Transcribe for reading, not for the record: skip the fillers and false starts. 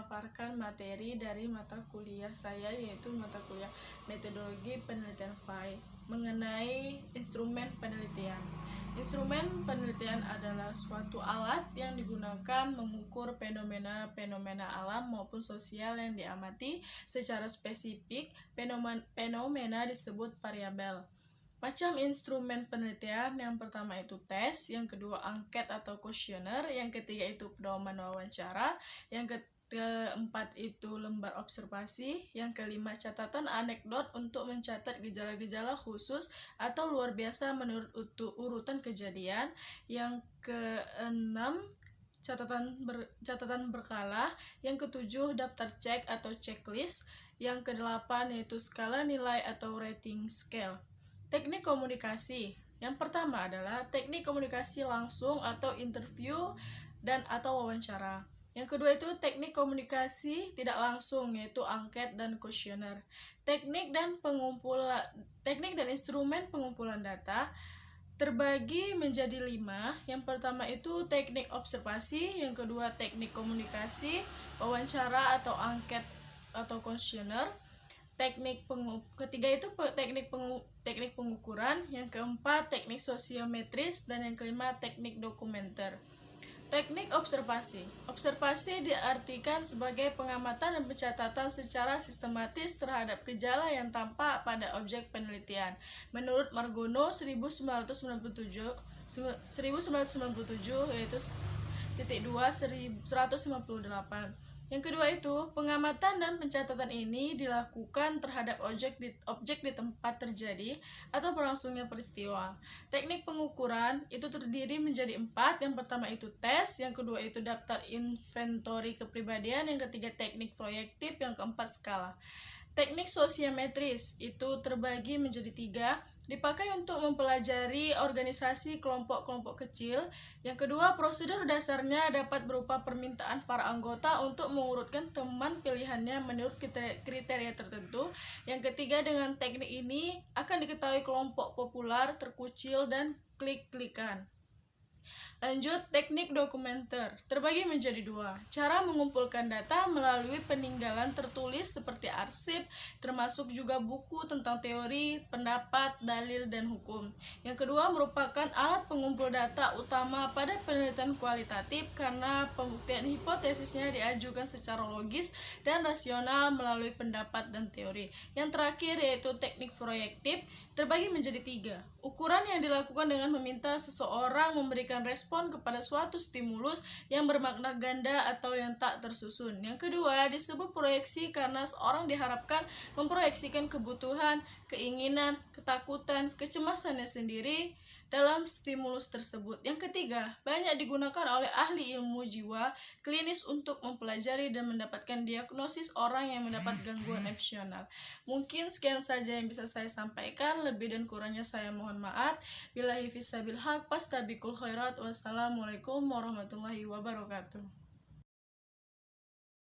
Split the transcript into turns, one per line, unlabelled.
memaparkan materi dari mata kuliah saya, yaitu mata kuliah metodologi penelitian FAI mengenai instrumen penelitian. Instrumen penelitian adalah suatu alat yang digunakan mengukur fenomena alam maupun sosial yang diamati secara spesifik. Fenomena disebut variabel. Macam instrumen penelitian, yang pertama itu tes, yang kedua angket atau kuesioner, yang ketiga itu pedoman wawancara, yang keempat itu lembar observasi, yang kelima catatan anekdot untuk mencatat gejala-gejala khusus atau luar biasa menurut urutan kejadian, yang keenam catatan berkala, yang ketujuh daftar cek atau checklist, yang kedelapan yaitu skala nilai atau rating scale. Teknik komunikasi. Yang pertama adalah teknik komunikasi langsung atau interview dan atau wawancara. Yang kedua itu teknik komunikasi tidak langsung, yaitu angket dan kuesioner. Teknik dan instrumen pengumpulan data terbagi menjadi 5. Yang pertama itu teknik observasi, yang kedua teknik komunikasi, wawancara atau angket atau kuesioner. Ketiga itu teknik pengukuran, yang keempat teknik sosiometris, dan yang kelima teknik dokumenter. Teknik observasi. Observasi diartikan sebagai pengamatan dan pencatatan secara sistematis terhadap gejala yang tampak pada objek penelitian. Menurut Margono 1997 yaitu titik 2 158. Yang kedua itu, pengamatan dan pencatatan ini dilakukan terhadap objek di tempat terjadi atau berlangsungnya peristiwa. Teknik pengukuran itu terdiri menjadi 4. Yang pertama itu tes, yang kedua itu daftar inventory kepribadian, yang ketiga teknik proyektif, yang keempat skala. Teknik sosiometris itu terbagi menjadi 3. Dipakai untuk mempelajari organisasi kelompok-kelompok kecil. Yang kedua, prosedur dasarnya dapat berupa permintaan para anggota untuk mengurutkan teman pilihannya menurut kriteria tertentu. Yang ketiga, dengan teknik ini akan diketahui kelompok populer, terkucil, dan klik-klikan. Lanjut, teknik dokumenter terbagi menjadi 2. Cara mengumpulkan data melalui peninggalan tertulis seperti arsip, termasuk juga buku tentang teori, pendapat, dalil, dan hukum. Yang kedua merupakan alat pengumpul data utama pada penelitian kualitatif karena pembuktian hipotesisnya diajukan secara logis dan rasional melalui pendapat dan teori. Yang terakhir yaitu teknik proyektif terbagi menjadi 3. Ukuran yang dilakukan dengan meminta seseorang memberikan respon kepada suatu stimulus yang bermakna ganda atau yang tak tersusun. Yang kedua disebut proyeksi karena seorang diharapkan memproyeksikan kebutuhan, keinginan, ketakutan, kecemasannya sendiri dalam stimulus tersebut. Yang ketiga, banyak digunakan oleh ahli ilmu jiwa klinis untuk mempelajari dan mendapatkan diagnosis orang yang mendapat gangguan emosional. Mungkin sekian saja yang bisa saya sampaikan, lebih dan kurangnya saya mohon maaf. Billahi fisabil haq, fastabiqul khairat. Wassalamualaikum warahmatullahi wabarakatuh.